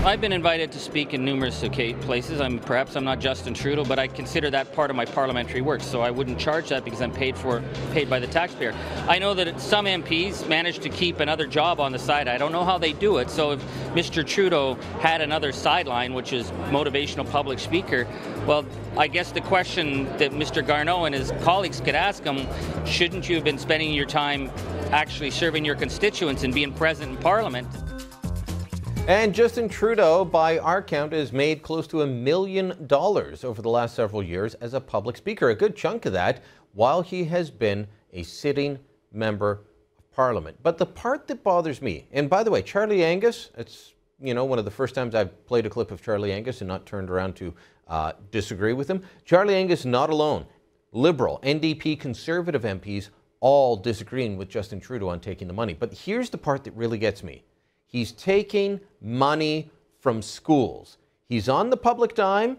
I've been invited to speak in numerous places. Perhaps I'm not Justin Trudeau, but I consider that part of my parliamentary work, so I wouldn't charge that because I'm paid by the taxpayer. I know that some MPs manage to keep another job on the side. I don't know how they do it, so if Mr. Trudeau had another sideline, which is motivational public speaker, well, I guess the question that Mr. Garneau and his colleagues could ask him, shouldn't you have been spending your time actually serving your constituents and being present in Parliament? And Justin Trudeau, by our count, has made close to $1 million over the last several years as a public speaker. A good chunk of that while he has been a sitting member of Parliament. But the part that bothers me, and by the way, Charlie Angus, it's one of the first times I've played a clip of Charlie Angus and not turned around to disagree with him. Charlie Angus not alone. Liberal, NDP, Conservative MPs all disagreeing with Justin Trudeau on taking the money. But here's the part that really gets me. He's taking money from schools. He's on the public dime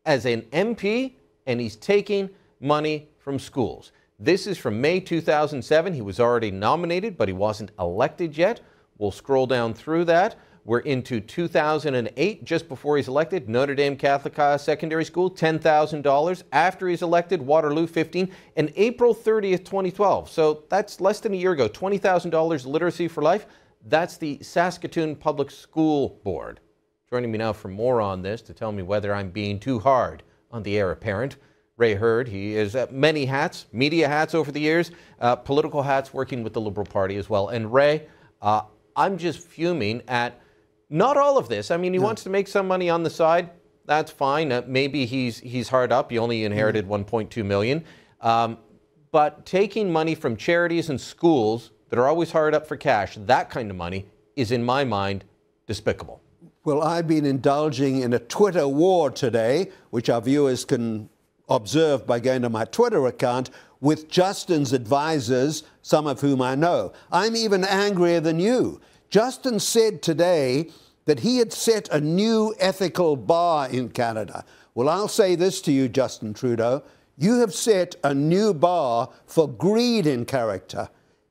as an MP, and he's taking money from schools. This is from May 2007. He was already nominated, but he wasn't elected yet. We'll scroll down through that. We're into 2008, just before he's elected. Notre Dame Catholic Secondary School, $10,000. After he's elected, Waterloo, $15,000. And April 30th, 2012. So that's less than a year ago, $20,000 literacy for life. That's the Saskatoon Public School Board. Joining me now for more on this, to tell me whether I'm being too hard on the heir apparent, Ray Hurd. He is many hats, media hats over the years, political hats, working with the Liberal Party as well. And Ray, I'm just fuming at not all of this. I mean, he wants to make some money on the side. That's fine. Maybe he's hard up. He only inherited $1.2 million. But taking money from charities and schools that are always hard up for cash, that kind of money is, in my mind, despicable. Well, I've been indulging in a Twitter war today, which our viewers can observe by going to my Twitter account, with Justin's advisors, some of whom I know. I'm even angrier than you. Justin said today that he had set a new ethical bar in Canada. Well, I'll say this to you, Justin Trudeau. You have set a new bar for greed in character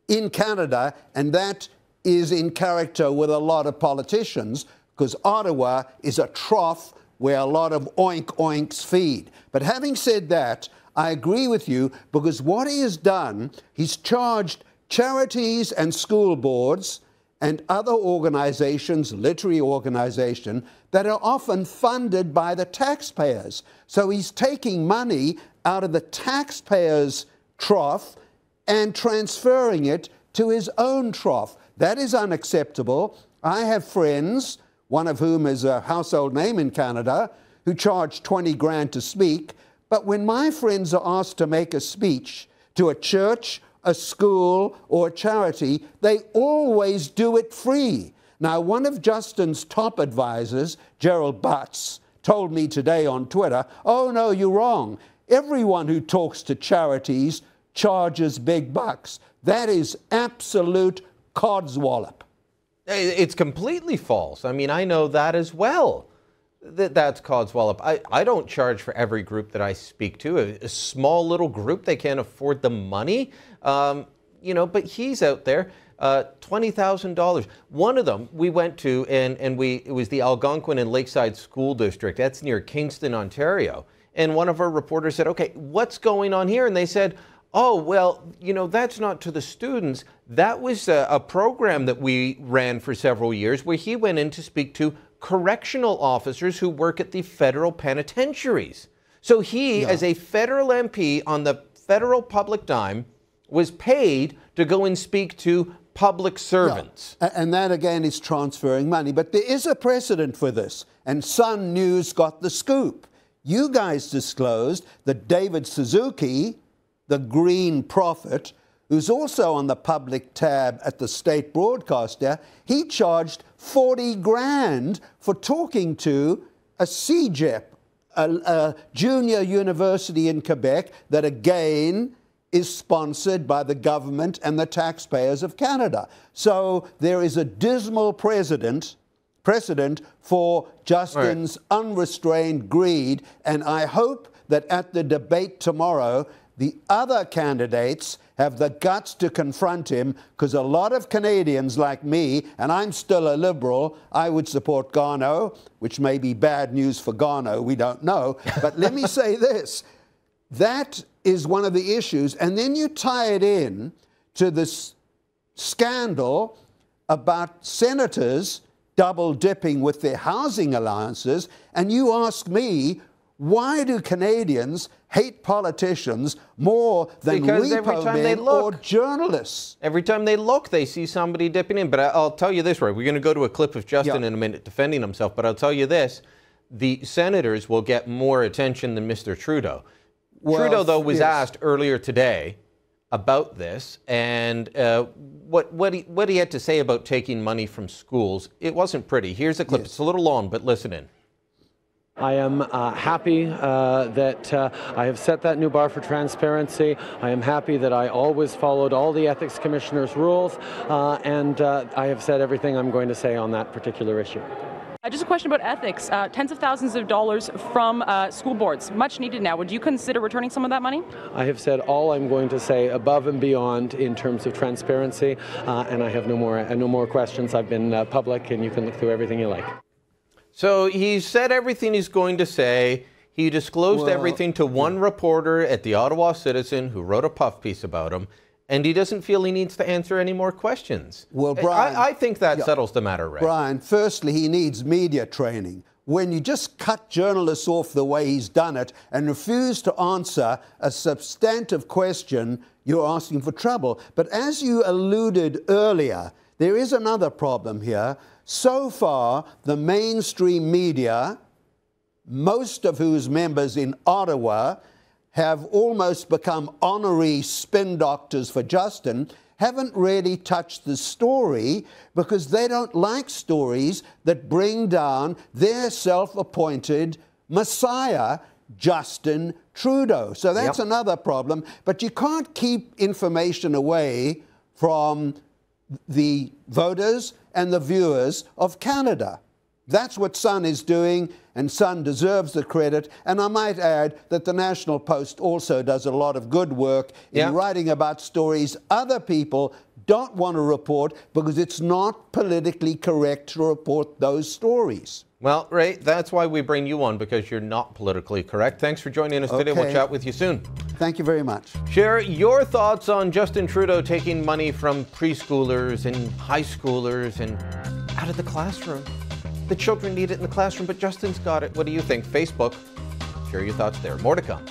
in Canada, and that is in character with a lot of politicians, because Ottawa is a trough where a lot of oink-oinks feed. But having said that, I agree with you, because what he has done, he's charged charities and school boards and other organizations, literary organizations, that are often funded by the taxpayers. So he's taking money out of the taxpayers' trough and transferring it to his own trough. That is unacceptable. I have friends, one of whom is a household name in Canada, who charge 20 grand to speak. But when my friends are asked to make a speech to a church, a school, or a charity, they always do it free. Now, one of Justin's top advisors, Gerald Butts, told me today on Twitter, oh, no, you're wrong. Everyone who talks to charities charges big bucks. That is absolute codswallop. It's completely false. I mean, I know that as well. That's codswallop. I don't charge for every group that I speak to. A small little group, they can't afford the money. But he's out there, $20,000. One of them we went to, and it was the Algonquin and Lakeside School District. That's near Kingston, Ontario. And one of our reporters said, okay, what's going on here? And they said, oh, well, that's not to the students. That was a program that we ran for several years where he went in to speak to correctional officers who work at the federal penitentiaries. So he, as a federal MP on the federal public dime, was paid to go and speak to public servants. Yeah. And that, again, is transferring money. But there is a precedent for this, and Sun News got the scoop. You guys disclosed that David Suzuki, the Green prophet, who's also on the public tab at the state broadcaster, he charged 40 grand for talking to a CEGEP, a junior university in Quebec that, again, is sponsored by the government and the taxpayers of Canada. So there is a dismal precedent for Justin's unrestrained greed, and I hope that at the debate tomorrow, the other candidates have the guts to confront him, because a lot of Canadians like me, and I'm still a Liberal, I would support Garneau, which may be bad news for Garneau, we don't know. But let me say this, that is one of the issues. And then you tie it in to this scandal about senators double dipping with their housing allowances, and you ask me, why do Canadians hate politicians more than repo men or journalists? Every time they look, they see somebody dipping in. But I'll tell you this, Roy, we're going to go to a clip of Justin in a minute defending himself, but I'll tell you this, the senators will get more attention than Mr. Trudeau. Well, Trudeau, though, was asked earlier today about this, and what he had to say about taking money from schools, it wasn't pretty. Here's a clip. It's a little long, but listen in. I am happy that I have set that new bar for transparency. I am happy that I always followed all the Ethics Commissioner's rules, and I have said everything I'm going to say on that particular issue. Just a question about ethics. Tens of thousands of dollars from school boards, much needed now. Would you consider returning some of that money? I have said all I'm going to say above and beyond in terms of transparency, and I have no more questions. I've been public, and you can look through everything you like. So he said everything he's going to say. He disclosed everything to one reporter at the Ottawa Citizen who wrote a puff piece about him, and he doesn't feel he needs to answer any more questions. Well, Brian, I think that settles the matter, Ray. Brian, firstly, he needs media training. When you just cut journalists off the way he's done it and refuse to answer a substantive question, you're asking for trouble. But as you alluded earlier, there is another problem here. So far, the mainstream media, most of whose members in Ottawa have almost become honorary spin doctors for Justin, haven't really touched the story because they don't like stories that bring down their self-appointed messiah, Justin Trudeau. So that's another problem. But you can't keep information away from the voters and the viewers of Canada. That's what Sun is doing, and Sun deserves the credit. And I might add that the National Post also does a lot of good work in writing about stories other people don't want to report because it's not politically correct to report those stories. Well, Ray, that's why we bring you on, because you're not politically correct. Thanks for joining us today. We'll chat with you soon. Thank you very much. Share your thoughts on Justin Trudeau taking money from preschoolers and high schoolers and out of the classroom. The children need it in the classroom, but Justin's got it. What do you think? Facebook, share your thoughts there. More to come.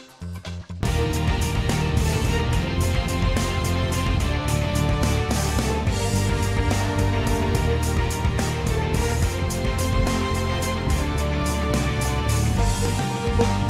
Boop.